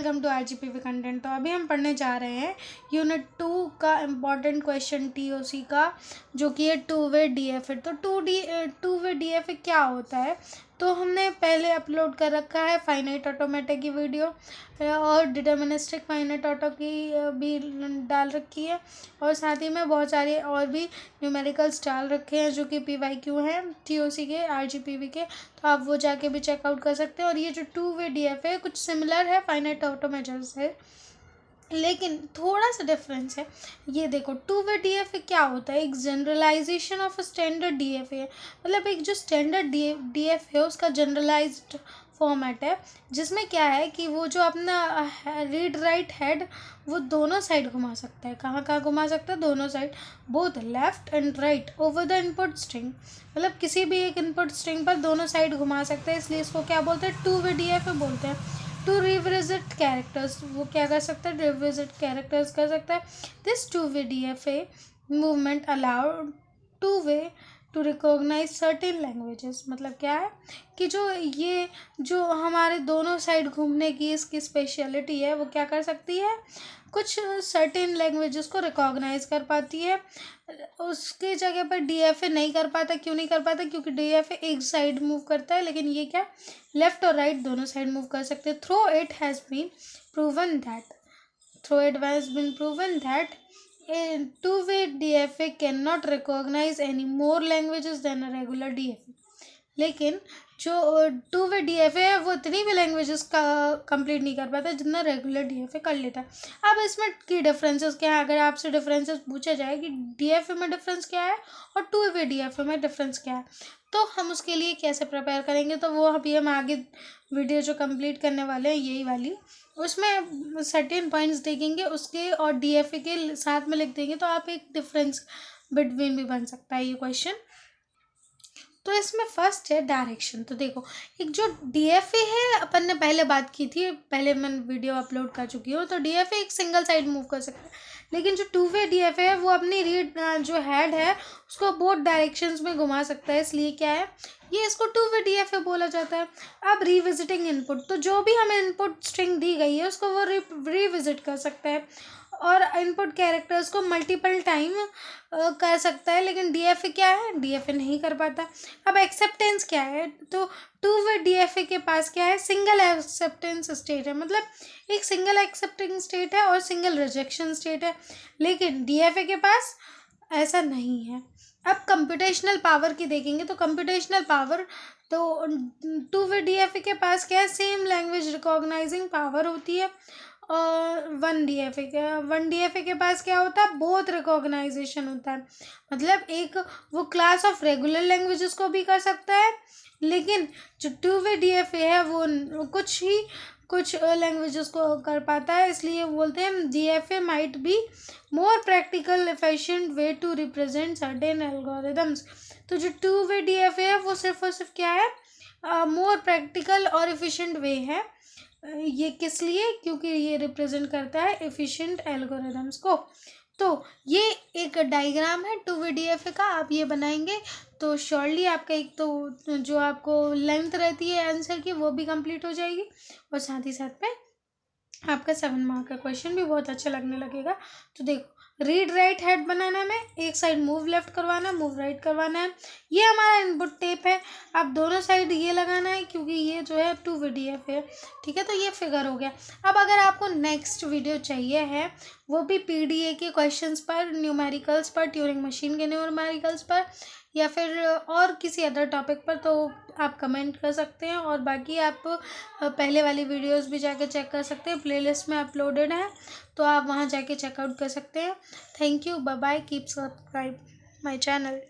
Welcome to RGPV content. तो अभी हम पढ़ने जा रहे हैं यूनिट 2 का इम्पॉर्टेंट क्वेश्चन टीओसी का, जो कि है टू वे डीएफए। तो टू वे डीएफए क्या होता है, तो हमने पहले अपलोड कर रखा है फाइनाइट ऑटोमेटिक की वीडियो और डिटर्मिनिस्टिक फाइनाइट ऑटो की भी डाल रखी है, और साथ ही में बहुत सारे और भी न्यूमेरिकल्स डाल रखे हैं जो कि पीवाईक्यू हैं टीओसी के, आरजीपीवी के। तो आप वो जाके भी चेकआउट कर सकते हैं। और ये जो टू वे डीएफए कुछ सिमिलर है फाइनाइट ऑटो मेजर से, लेकिन थोड़ा सा डिफरेंस है। ये देखो, टू वे डीएफए क्या होता है, एक जनरलाइजेशन ऑफ स्टैंडर्ड डीएफए है। मतलब एक जो स्टैंडर्ड डीएफए है उसका जनरलाइज्ड फॉर्मेट है, जिसमें क्या है कि वो जो अपना रीड राइट हेड वो दोनों साइड घुमा सकता है। कहाँ कहाँ घुमा सकता है? दोनों side, both left and right over the input string. मतलब किसी भी एक इनपुट स्ट्रिंग पर दोनों साइड घुमा सकते हैं, इसलिए इसको क्या बोलते हैं? टू वे डीएफए बोलते हैं। टू रिविजिट कैरेक्टर्स, वो क्या कर सकता है? रिविजिट कैरेक्टर्स कर सकता है। This two way DFA movement allow two way to recognize certain languages. मतलब क्या है कि जो हमारे दोनों साइड घूमने की इसकी स्पेशलिटी है, वो क्या कर सकती है? कुछ सर्टेन लैंग्वेजेस को रिकॉग्नाइज कर पाती है। उसकी जगह पर डीएफए नहीं कर पाता। क्यों नहीं कर पाता? क्योंकि डीएफए एक साइड मूव करता है, लेकिन ये क्या, लेफ्ट और राइट दोनों साइड मूव कर सकते हैं। Though it has been proven that a two-way DFA cannot recognize any more languages than a regular DFA। लेकिन जो टू वे डीएफए है वो इतनी भी लैंग्वेजेस का कंप्लीट नहीं कर पाता जितना रेगुलर डीएफए कर लेता है। अब इसमें की डिफरेंसेस क्या है? अगर आपसे डिफरेंसेस पूछा जाए कि डीएफए में डिफरेंस क्या है और टू वे डीएफए में डिफरेंस क्या है, तो हम उसके लिए कैसे प्रिपेयर करेंगे, तो वो अभी हम आगे वीडियो जो कंप्लीट करने वाले हैं यही वाली, उसमें सर्टेन पॉइंट्स देखेंगे उसके और डीएफए के साथ में लिख देंगे, तो आप एक डिफरेंस बिटवीन भी बन सकता है ये क्वेश्चन। तो इसमें फर्स्ट है डायरेक्शन। तो देखो, एक जो डीएफए है, अपन ने पहले बात की थी, पहले मैं वीडियो अपलोड कर चुकी हूँ, तो डीएफए एक सिंगल साइड मूव कर सकता है। लेकिन जो टू वे डीएफए है वो अपनी रीड जो हेड है उसको बोथ डायरेक्शंस में घुमा सकता है, इसलिए क्या है, ये इसको टू वे डीएफए बोला जाता है। अब रिविजिटिंग इनपुट, तो जो भी हमें इनपुट स्ट्रिंग दी गई है उसको वो रिविजिट कर सकता है और इनपुट कैरेक्टर्स को मल्टीपल टाइम कर सकता है। लेकिन डीएफए क्या है? डीएफए नहीं कर पाता। अब एक्सेप्टेंस क्या है? तो टू वे डीएफए के पास क्या है? सिंगल एक्सेप्टेंस स्टेट है। मतलब एक सिंगल एक्सेप्टिंग स्टेट है और सिंगल रिजेक्शन स्टेट है, लेकिन डीएफए के पास ऐसा नहीं है। अब कंप्यूटेशनल पावर की देखेंगे, तो कंप्यूटेशनल पावर, तो टू वे डीएफए के पास क्या है? सेम लैंग्वेज रिकॉग्नाइजिंग पावर होती है। और वन डीएफए के पास क्या होता है? बोथ रिकॉग्नाइजेशन होता है। मतलब एक वो क्लास ऑफ रेगुलर लैंग्वेजेस को भी कर सकता है, लेकिन जो टू वे डीएफए है वो कुछ लैंग्वेजेस को कर पाता है, इसलिए बोलते हैं DFA might be more practical efficient way to represent certain algorithms. तो जो टू वे डीएफए है वो सिर्फ और सिर्फ क्या है? मोर प्रैक्टिकल और एफिशिएंट वे है। ये किस लिए? क्योंकि ये रिप्रेजेंट करता है एफिशिएंट एल्गोरिदम्स को। तो ये एक डायग्राम है टू वे डीएफए का, आप ये बनाएंगे तो श्योरली आपका एक तो जो आपको लेंथ रहती है आंसर की वो भी कंप्लीट हो जाएगी, और साथ ही साथ में आपका 7 मार्क का क्वेश्चन भी बहुत अच्छा लगने लगेगा। तो देखो, रीड राइट हेड बनाना में एक साइड मूव लेफ्ट करवाना है, मूव राइट करवाना है। ये हमारा इनपुट टेप है, आप दोनों साइड ये लगाना है क्योंकि ये जो है टू वी डीएफए है। ठीक है, तो ये फिगर हो गया। अब अगर आपको नेक्स्ट वीडियो चाहिए है वो भी पीडीए के क्वेश्चंस पर, न्यूमेरिकल्स पर, ट्यूरिंग मशीन के न्यूमेरिकल्स पर, या फिर और किसी अदर टॉपिक पर, तो आप कमेंट कर सकते हैं। और बाकी आप पहले वाली वीडियोस भी जाके चेक कर सकते हैं, प्लेलिस्ट में अपलोडेड है, तो आप वहाँ जाके चेकआउट कर सकते हैं। Thank you, bye bye, keep subscribe my channel.